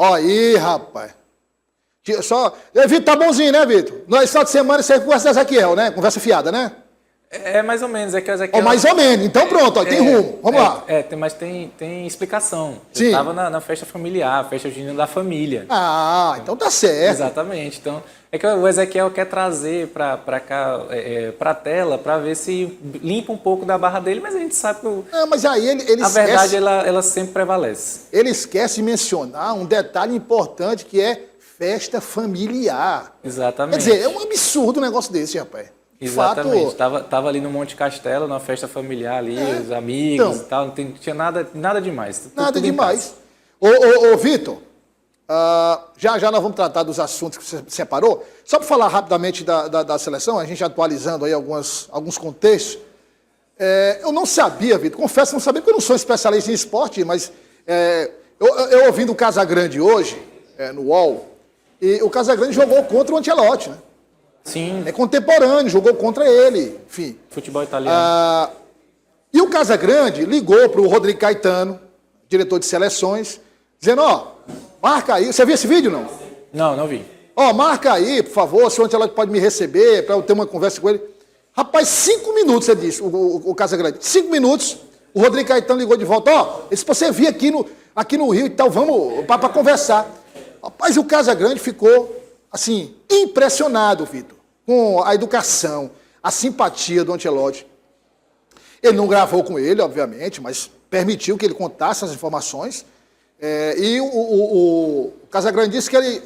Ó aí, rapaz. Só... Vitor, tá bonzinho, né, Vitor? No final de semana você conversa com Ezequiel, né? Conversa fiada, né? É mais ou menos, é que o Ezequiel... Ó, mais ou menos. Então pronto, ó, tem rumo. Vamos lá. Mas tem explicação. Sim. Eu estava na festa familiar, festa junina da família. Ah, então tá certo. Exatamente. Então, é que o Ezequiel quer trazer para cá, para a tela, para ver se limpa um pouco da barra dele, mas a gente sabe que Não, mas aí ele a verdade ela sempre prevalece. Ele esquece de mencionar um detalhe importante que é festa familiar. Exatamente. Quer dizer, é um absurdo um negócio desse, rapaz. Exatamente. Tava ali no Monte Castelo, numa festa familiar ali, os amigos então, e tal, não tinha nada demais. Nada demais. Ô Vitor, já nós vamos tratar dos assuntos que você separou. Só para falar rapidamente da seleção, a gente atualizando aí alguns contextos. Eu não sabia, Vitor, confesso que não sabia, porque eu não sou especialista em esporte, mas eu ouvindo o Casagrande hoje, no UOL, e o Casagrande jogou contra o Ancelotti, né? Sim. É contemporâneo, jogou contra ele, enfim. Futebol italiano. E o Casagrande ligou para o Rodrigo Caetano, diretor de seleções, dizendo, marca aí. Você viu esse vídeo, não? Não vi. Marca aí, por favor, se o Ancelotti pode me receber, para eu ter uma conversa com ele. Rapaz, 5 minutos, você disse, o Casagrande. 5 minutos, o Rodrigo Caetano ligou de volta. Se você vir aqui no Rio e tal, vamos para conversar. Rapaz, o Casagrande ficou, assim, impressionado, Vitor, com a educação, a simpatia do Ancelotti. Ele não gravou com ele, obviamente, mas permitiu que ele contasse as informações. E o Casagrande disse que ele,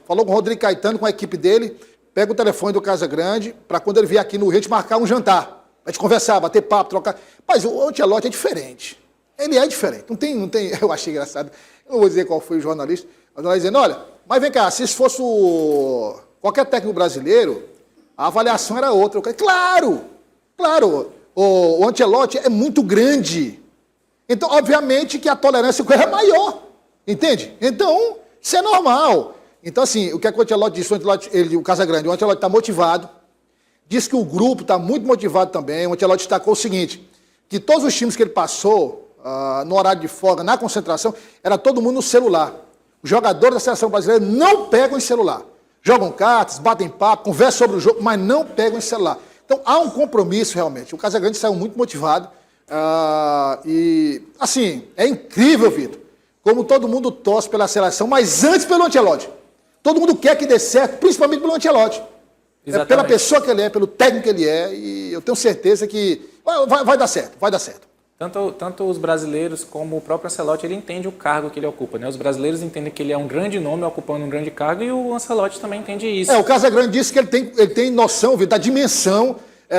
falou com o Rodrigo Caetano, com a equipe dele, pega o telefone do Casagrande para quando ele vier aqui no Rio, a gente marcar um jantar. A gente conversar, bater papo, trocar. Mas o Ancelotti é diferente. Ele é diferente. Não tem, eu achei engraçado. Eu não vou dizer qual foi o jornalista. Mas nós dizendo, olha, mas vem cá, se isso fosse qualquer técnico brasileiro, a avaliação era outra. Eu falei, claro. O Ancelotti é muito grande. Então, obviamente, que a tolerância com ele é maior. Entende? Então, isso é normal. Então, assim, o que o Ancelotti disse, o Casagrande, o Ancelotti está motivado, diz que o grupo está muito motivado também. O Ancelotti destacou o seguinte, que todos os times que ele passou, no horário de folga, na concentração, era todo mundo no celular. Os jogadores da seleção brasileira não pegam em celular. Jogam cartas, batem papo, conversam sobre o jogo, mas não pegam em celular. Então, há um compromisso realmente. O Casagrande saiu muito motivado. E, assim, é incrível, Vitor, como todo mundo torce pela seleção, mas antes pelo Ancelotti. Todo mundo quer que dê certo, principalmente pelo Ancelotti. É pela pessoa que ele é, pelo técnico que ele é, e eu tenho certeza que vai dar certo, vai dar certo. Tanto os brasileiros como o próprio Ancelotti, ele entende o cargo que ele ocupa, né? Os brasileiros entendem que ele é um grande nome ocupando um grande cargo e o Ancelotti também entende isso. O Casagrande disse que ele tem noção, Vitor, da dimensão,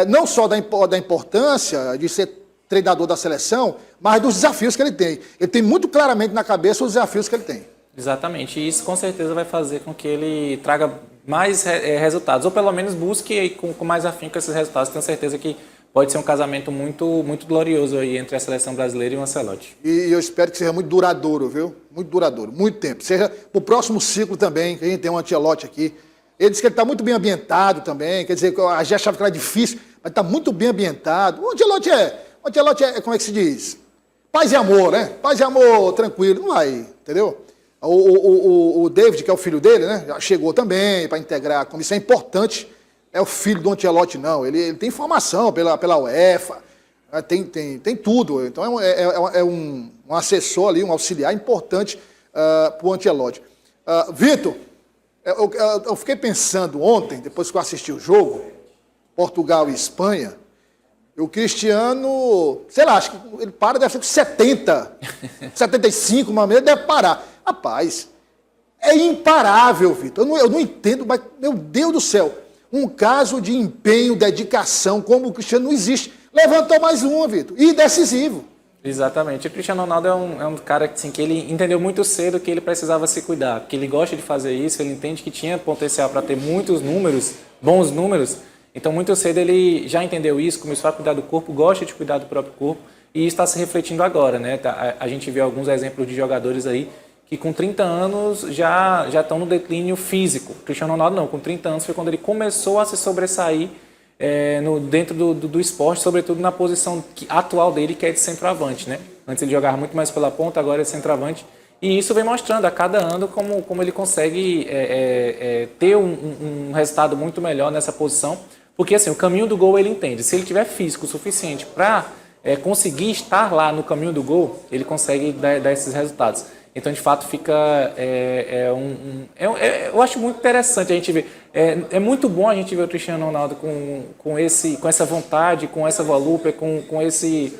não só da importância de ser treinador da seleção, mas dos desafios que ele tem. Ele tem muito claramente na cabeça os desafios que ele tem. Exatamente, e isso com certeza vai fazer com que ele traga mais resultados, ou pelo menos busque com mais afinco esses resultados. Tenho certeza que pode ser um casamento muito, muito glorioso aí entre a seleção brasileira e o Ancelotti. E eu espero que seja muito duradouro, viu? Muito duradouro, muito tempo. Seja para o próximo ciclo também, que a gente tem um Ancelotti aqui. Ele disse que ele está muito bem ambientado também, quer dizer, a gente achava que era difícil, mas está muito bem ambientado. O Ancelotti é, como é que se diz? Paz e amor, né? Paz e amor, tranquilo, não vai, entendeu? O David, que é o filho dele, né? Já chegou também para integrar a comissão. É importante, é o filho do Ancelotti, não. Ele tem formação pela UEFA, tem tudo. Então é um assessor ali, um auxiliar importante para o Ancelotti. Vitor, eu fiquei pensando ontem, depois que eu assisti o jogo, Portugal e Espanha, o Cristiano, sei lá, acho que ele deve ser com 70, 75, mas ele deve parar. Rapaz, é imparável, Vitor. Eu não entendo, mas, meu Deus do céu, um caso de empenho, dedicação, como o Cristiano não existe. Levantou mais uma, Vitor, e decisivo. Exatamente. O Cristiano Ronaldo é um cara assim, que ele entendeu muito cedo que ele precisava se cuidar, que ele gosta de fazer isso, ele entende que tinha potencial para ter muitos números, bons números. Então, muito cedo ele já entendeu isso, começou a cuidar do corpo, gosta de cuidar do próprio corpo, e isso está se refletindo agora, né? A gente vê alguns exemplos de jogadores aí que com 30 anos já estão no declínio físico. O Cristiano Ronaldo não, com 30 anos foi quando ele começou a se sobressair dentro do esporte, sobretudo na posição atual dele, que é de centroavante, né? Antes ele jogava muito mais pela ponta, agora é centroavante. E isso vem mostrando a cada ano como ele consegue ter um resultado muito melhor nessa posição. Porque assim, o caminho do gol ele entende. Se ele tiver físico o suficiente para conseguir estar lá no caminho do gol, ele consegue dar esses resultados. Então, de fato, fica... eu acho muito interessante a gente ver. É muito bom a gente ver o Cristiano Ronaldo com essa vontade, com essa volúpia, com esse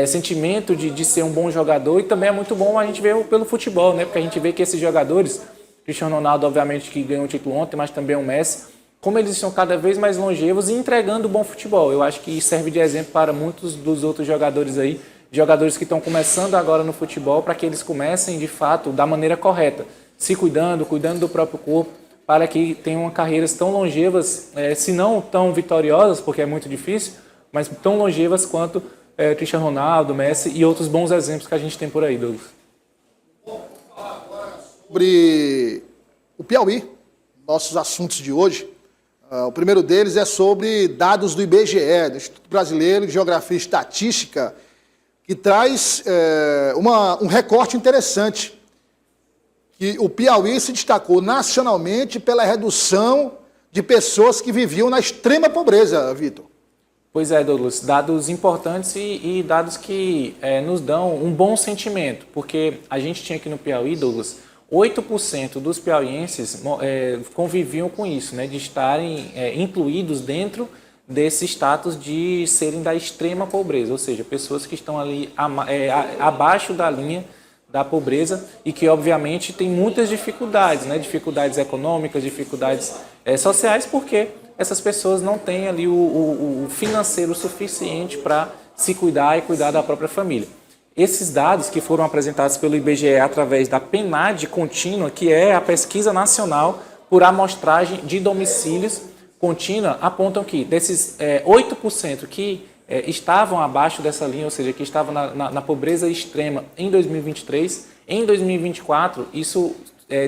sentimento de ser um bom jogador. E também é muito bom a gente ver pelo futebol, né? Porque a gente vê que esses jogadores, Cristiano Ronaldo, obviamente, que ganhou o título ontem, mas também o Messi, como eles estão cada vez mais longevos e entregando bom futebol. Eu acho que isso serve de exemplo para muitos dos outros jogadores aí, jogadores que estão começando agora no futebol, para que eles comecem, de fato, da maneira correta, se cuidando do próprio corpo, para que tenham carreiras tão longevas, se não tão vitoriosas, porque é muito difícil, mas tão longevas quanto Cristiano Ronaldo, Messi e outros bons exemplos que a gente tem por aí, Douglas. Sobre o Piauí, nossos assuntos de hoje, o primeiro deles é sobre dados do IBGE, do Instituto Brasileiro de Geografia e Estatística, que traz um recorte interessante, que o Piauí se destacou nacionalmente pela redução de pessoas que viviam na extrema pobreza, Vitor. Pois é, Douglas, dados importantes e dados que nos dão um bom sentimento, porque a gente tinha aqui no Piauí, Douglas, 8% dos piauienses conviviam com isso, né, de estarem incluídos dentro desse status de serem da extrema pobreza, ou seja, pessoas que estão ali abaixo da linha da pobreza e que, obviamente, têm muitas dificuldades, né? Dificuldades econômicas, dificuldades sociais, porque essas pessoas não têm ali o financeiro suficiente para se cuidar e cuidar da própria família. Esses dados que foram apresentados pelo IBGE através da PNAD contínua, que é a pesquisa nacional por amostragem de domicílios contínua, apontam que desses 8% que estavam abaixo dessa linha, ou seja, que estavam na pobreza extrema em 2023, em 2024 isso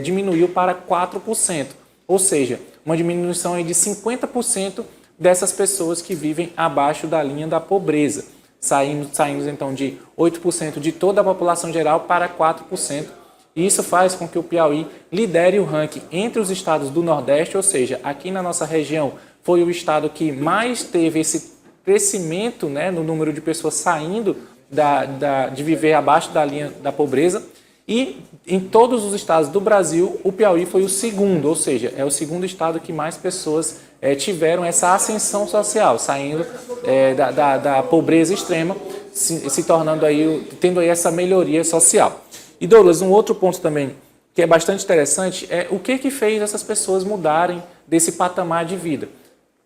diminuiu para 4%, ou seja, uma diminuição aí de 50% dessas pessoas que vivem abaixo da linha da pobreza. Saímos então de 8% de toda a população geral para 4%. E isso faz com que o Piauí lidere o ranking entre os estados do Nordeste, ou seja, aqui na nossa região foi o estado que mais teve esse crescimento, né, no número de pessoas saindo de viver abaixo da linha da pobreza. E em todos os estados do Brasil, o Piauí foi o segundo, ou seja, é o segundo estado que mais pessoas tiveram essa ascensão social, saindo da pobreza extrema, se tornando aí, tendo aí essa melhoria social. E Douglas, um outro ponto também que é bastante interessante é o que fez essas pessoas mudarem desse patamar de vida.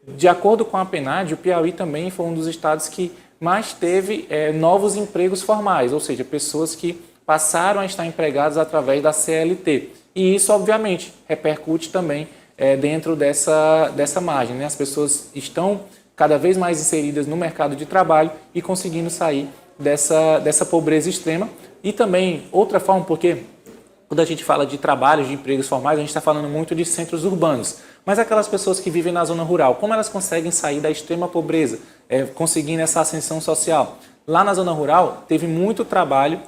De acordo com a PNAD, o Piauí também foi um dos estados que mais teve novos empregos formais, ou seja, pessoas que passaram a estar empregadas através da CLT. E isso, obviamente, repercute também dentro dessa margem, né? As pessoas estão cada vez mais inseridas no mercado de trabalho e conseguindo sair dessa pobreza extrema. E também, outra forma, porque quando a gente fala de trabalhos, de empregos formais, a gente está falando muito de centros urbanos. Mas aquelas pessoas que vivem na zona rural, como elas conseguem sair da extrema pobreza, conseguindo essa ascensão social? Lá na zona rural, teve muito trabalho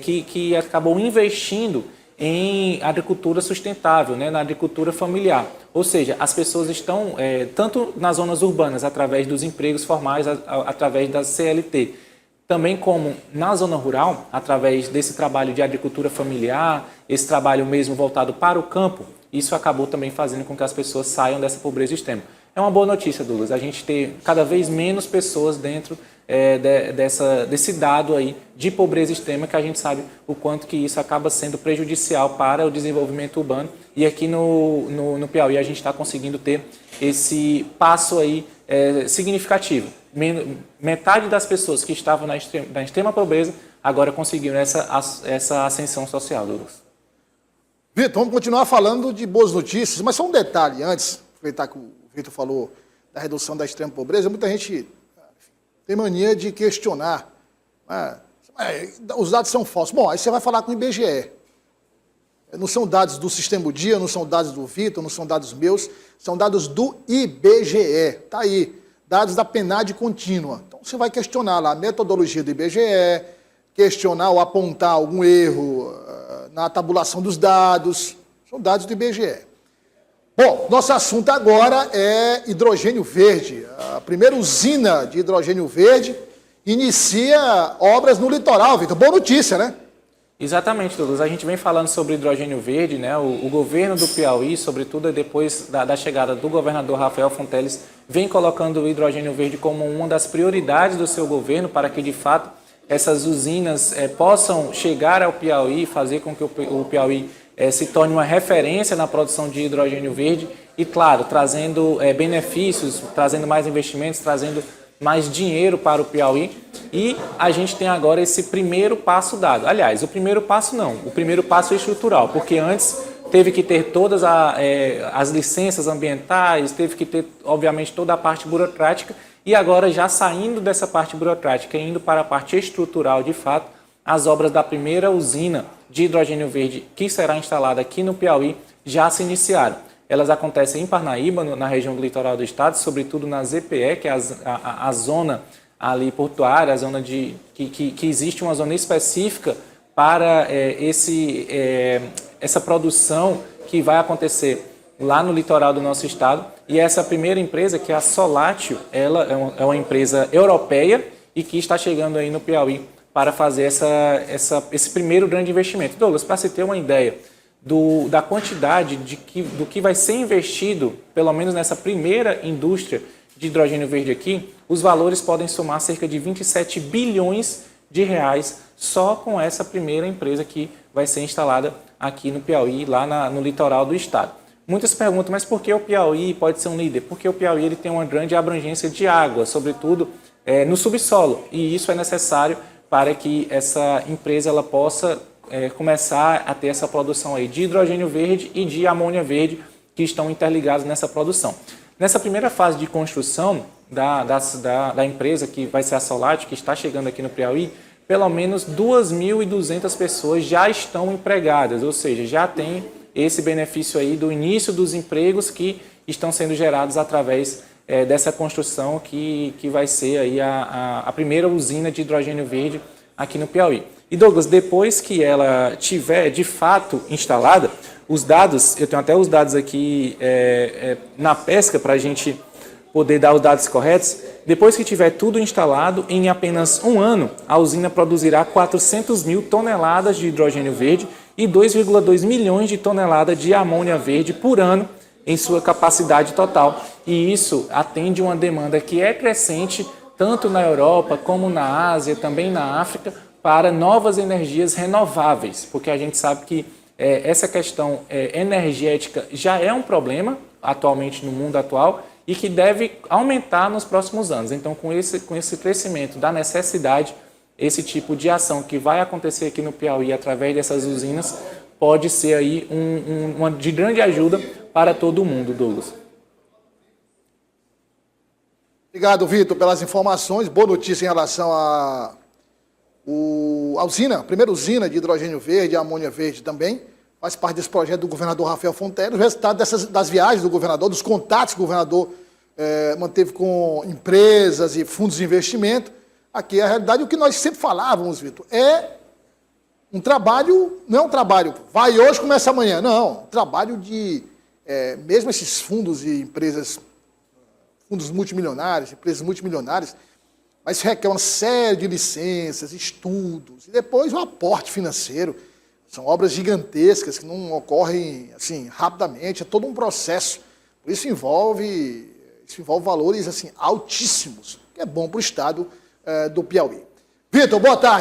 que acabou investindo em agricultura sustentável, né, na agricultura familiar. Ou seja, as pessoas estão, tanto nas zonas urbanas, através dos empregos formais, através da CLT, também como na zona rural, através desse trabalho de agricultura familiar, esse trabalho mesmo voltado para o campo, isso acabou também fazendo com que as pessoas saiam dessa pobreza extrema. É uma boa notícia, Douglas, a gente ter cada vez menos pessoas dentro desse dado aí de pobreza extrema, que a gente sabe o quanto que isso acaba sendo prejudicial para o desenvolvimento urbano. E aqui no Piauí a gente está conseguindo ter esse passo aí significativo. Metade das pessoas que estavam na extrema pobreza agora conseguiram essa ascensão social, Douglas. Vitor, vamos continuar falando de boas notícias, mas só um detalhe antes, aproveitar que o Vitor falou da redução da extrema pobreza, muita gente tem mania de questionar. Os dados são falsos. Bom, aí você vai falar com o IBGE. Não são dados do Sistema do Dia, não são dados do Vitor, não são dados meus, são dados do IBGE. Está aí, dados da PNAD contínua. Então você vai questionar lá a metodologia do IBGE, questionar ou apontar algum erro na tabulação dos dados, são dados do IBGE. Bom, nosso assunto agora é hidrogênio verde. A primeira usina de hidrogênio verde inicia obras no litoral, Vitor. Boa notícia, né? Exatamente, Douglas. A gente vem falando sobre hidrogênio verde, né? O governo do Piauí, sobretudo depois da chegada do governador Rafael Fonteles, vem colocando o hidrogênio verde como uma das prioridades do seu governo para que, de fato, essas usinas possam chegar ao Piauí, fazer com que o Piauí se torne uma referência na produção de hidrogênio verde e, claro, trazendo benefícios, trazendo mais investimentos, trazendo mais dinheiro para o Piauí. E a gente tem agora esse primeiro passo dado. Aliás, o primeiro passo não, o primeiro passo é estrutural, porque antes teve que ter todas as licenças ambientais, teve que ter, obviamente, toda a parte burocrática, e agora já saindo dessa parte burocrática e indo para a parte estrutural, de fato, as obras da primeira usina de hidrogênio verde que será instalada aqui no Piauí já se iniciaram. Elas acontecem em Parnaíba, na região do litoral do estado, sobretudo na ZPE, que é a zona ali portuária, a zona que existe uma zona específica para essa produção que vai acontecer lá no litoral do nosso estado. E essa primeira empresa, que é a Solatio, ela é uma empresa europeia e que está chegando aí no Piauí para fazer esse primeiro grande investimento. Douglas, para se ter uma ideia da quantidade do que vai ser investido, pelo menos nessa primeira indústria de hidrogênio verde aqui, os valores podem somar cerca de 27 bilhões de reais só com essa primeira empresa que vai ser instalada aqui no Piauí, lá no litoral do estado. Muitas perguntam, mas por que o Piauí pode ser um líder? Porque o Piauí ele tem uma grande abrangência de água, sobretudo no subsolo, e isso é necessário para que essa empresa ela possa começar a ter essa produção aí de hidrogênio verde e de amônia verde que estão interligados nessa produção. Nessa primeira fase de construção da empresa, que vai ser a Solatio, que está chegando aqui no Piauí, pelo menos 2.200 pessoas já estão empregadas, ou seja, já tem esse benefício aí do início dos empregos que estão sendo gerados através dessa construção que vai ser aí a primeira usina de hidrogênio verde aqui no Piauí. E Douglas, depois que ela tiver de fato instalada, os dados, eu tenho até os dados aqui na pesca para a gente poder dar os dados corretos, depois que tiver tudo instalado, em apenas um ano, a usina produzirá 400 mil toneladas de hidrogênio verde e 2,2 milhões de toneladas de amônia verde por ano em sua capacidade total. E isso atende uma demanda que é crescente, tanto na Europa como na Ásia, também na África, para novas energias renováveis, porque a gente sabe que essa questão energética já é um problema atualmente no mundo atual e que deve aumentar nos próximos anos. Então, com esse crescimento da necessidade, esse tipo de ação que vai acontecer aqui no Piauí através dessas usinas pode ser aí uma de grande ajuda para todo mundo, Douglas. Obrigado, Vitor, pelas informações. Boa notícia em relação à usina, a primeira usina de hidrogênio verde, a amônia verde também, faz parte desse projeto do governador Rafael Fonteles, o resultado das viagens do governador, dos contatos que o governador manteve com empresas e fundos de investimento. Aqui é a realidade. O que nós sempre falávamos, Vitor, um trabalho, não é um trabalho, vai hoje, começa amanhã, não, um trabalho de, mesmo esses fundos e empresas, fundos multimilionários, empresas multimilionárias, mas requer uma série de licenças, estudos, e depois um aporte financeiro. São obras gigantescas que não ocorrem assim, rapidamente, é todo um processo. Por isso envolve valores assim, altíssimos, que é bom para o estado do Piauí. Vitor, boa tarde.